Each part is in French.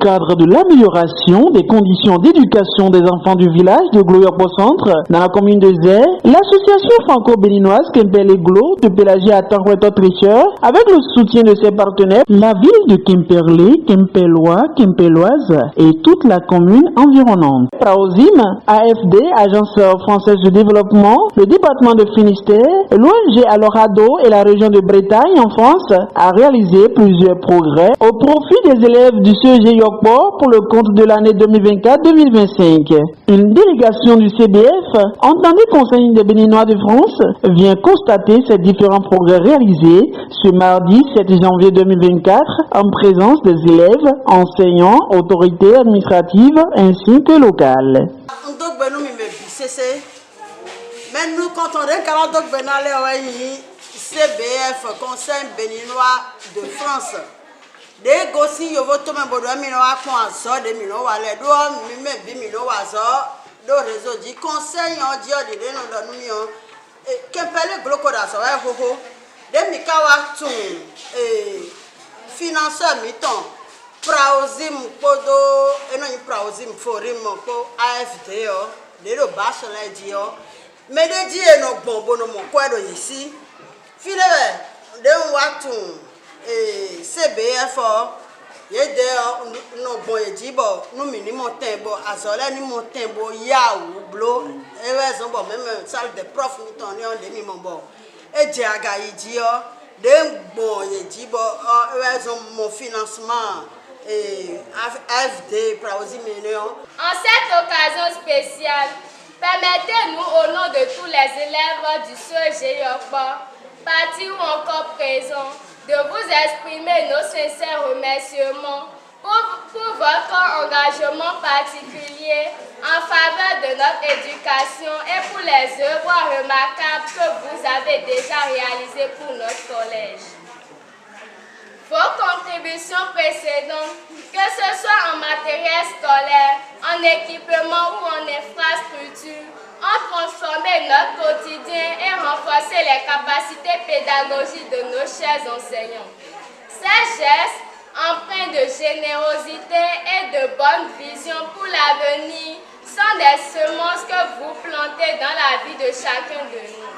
cadre de l'amélioration des conditions d'éducation des enfants du village de Glo-Yokpo-Centre, dans la commune de Zé, l'association franco-béninoise Kempele Glo de Pélagie à Tanguetot-Tricheur, avec le soutien de ses partenaires, la ville de Kemperlé, Kempelois, Kempeloise et toute la commune environnante. Praozim, AFD, Agence française de développement, le département de Finistère, l'ONG Alorado et la région de Bretagne en France a réalisé plusieurs progrès au profit des élèves du CEG Yokpo pour le compte de l'année 2024-2025. Une délégation du CBF, entendue Conseil des Béninois de France, vient constater ces différents progrès réalisés ce mardi 7 janvier 2024 en présence des élèves, enseignants, autorités administratives ainsi que locales. Mais nous, quand on regarde le CBF, Conseil béninois de France, des gossi yo voto me bodo mi no akon aso de mi no wale do mi me bi mi no wazo do réseau di conseil on di o de no do mi o Kempele Glo ko da so e hoho de mi ka wa tun financeur mi ton Praozim podo eno ni Praozim forim ko AFD o de do bachelor di o me de di eno gbonbo no mo ko e do yisi file de wa tun CBF yede no boye jibo no minimum tembo azole ni mo tembo yawu blo ewe bo même salle de prof ni ton ni on de mi mo bo eje aga yiji o de boye jibo ewe mon financement AFD Praozim Million. En cette occasion spéciale, permettez-nous au nom de tous les élèves du CEG Yokpo, partis ou encore présents, de vous exprimer nos sincères remerciements pour votre engagement particulier en faveur de notre éducation et pour les œuvres remarquables que vous avez déjà réalisées pour notre collège. Vos contributions précédentes, que ce soit en matériel scolaire, en équipement ou en infrastructure, ont transformé notre quotidien et renforcé les capacités pédagogiques de nos chers enseignants. Ces gestes, empreints de générosité et de bonne vision pour l'avenir, sont des semences que vous plantez dans la vie de chacun de nous.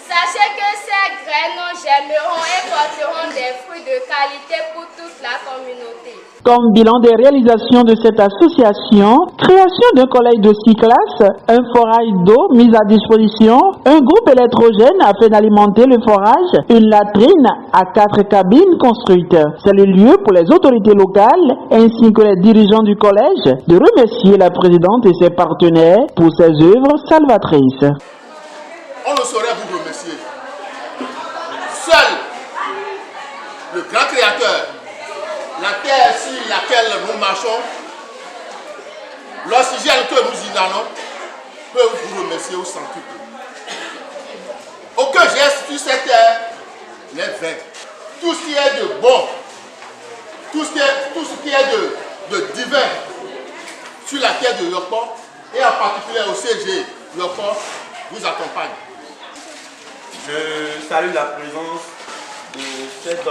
Sachez que ces graines germeront et porteront des fruits de qualité pour toute la communauté. Comme bilan des réalisations de cette association, création d'un collège de 6 classes, un forage d'eau mis à disposition, un groupe électrogène afin d'alimenter le forage, une latrine à 4 cabines construites. C'est le lieu pour les autorités locales ainsi que les dirigeants du collège de remercier la présidente et ses partenaires pour ses œuvres salvatrices. On ne saurait vous remercier. Seul le grand créateur, la terre sur laquelle nous marchons, l'oxygène que nous inhalons, peut vous remercier au centuple. Aucun geste sur cette terre n'est vain. Tout ce qui est de bon, tout ce qui est de divin sur la terre de Yokpo, et en particulier au CG Yokpo, vous accompagne. Je salue la présence de cette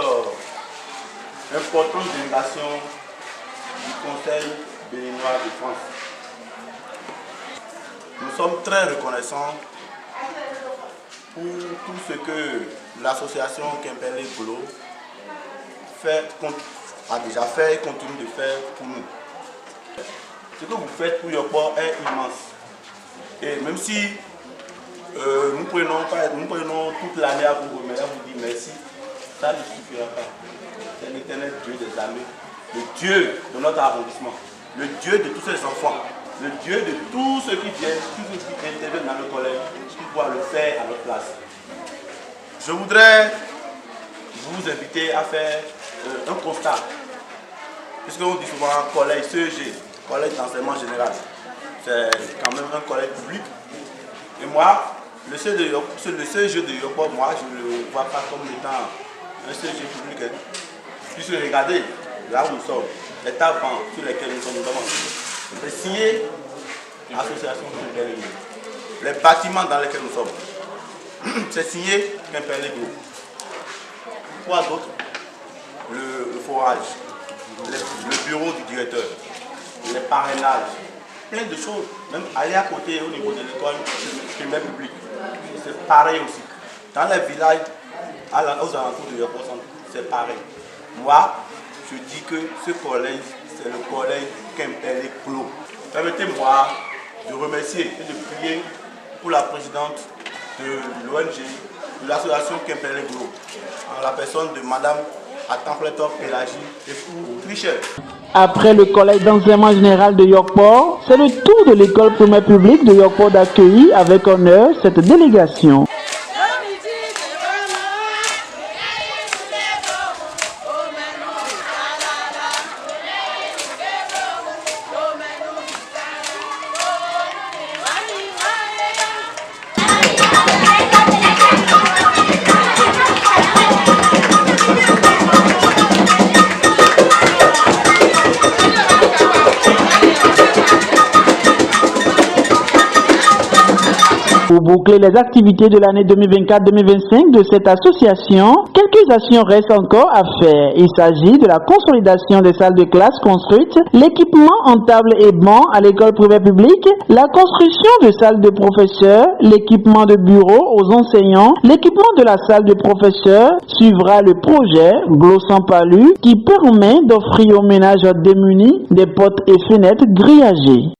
importante délégation du Conseil béninois de France. Nous sommes très reconnaissants pour tout ce que l'association Kempele Glo a déjà fait et continue de faire pour nous. Ce que vous faites pour Yokpo est immense. Et même si nous prenons toute l'année à vous remercier, à vous dire merci, ça ne suffira pas. C'est l'éternel Dieu des armées, le Dieu de notre arrondissement, le Dieu de tous ces enfants, le Dieu de tous ceux qui viennent, tous ceux qui interviennent dans le collège, qui doivent le faire à notre place. Je voudrais vous inviter à faire un constat, puisqu'on dit souvent collège CEG, collège d'enseignement général, c'est quand même un collège public. Et moi, le CEG de Yokpo, moi je ne le vois pas comme étant un CEG public. Puisque regardez, là où nous sommes, les tables sur lesquelles nous sommes, c'est signé l'association Kempele Glo. Les bâtiments dans lesquels nous sommes, c'est signé Kempele Glo. Quoi d'autre? Le forage. le bureau du directeur, les parrainages, plein de choses. Même aller à côté au niveau de l'école primaire publique, c'est pareil aussi. Dans les villages, aux alentours de Yoppo Centre, c'est pareil. Moi, je dis que ce collège, c'est le collège Kempele Glo. Permettez-moi de remercier et de prier pour la présidente de l'ONG, de l'association Kempele Glo, en la personne de Madame Atanfletor Pélagie et pour Trichel. Après le collège d'enseignement général de Yorkport, c'est le tour de l'école primaire publique de Yorkport d'accueillir avec honneur cette délégation. Pour boucler les activités de l'année 2024-2025 de cette association, quelques actions restent encore à faire. Il s'agit de la consolidation des salles de classe construites, l'équipement en table et bancs à l'école primaire publique, la construction de salles de professeurs, l'équipement de bureaux aux enseignants, l'équipement de la salle de professeurs. Suivra le projet Glo sans palu qui permet d'offrir aux ménages démunis des portes et fenêtres grillagées.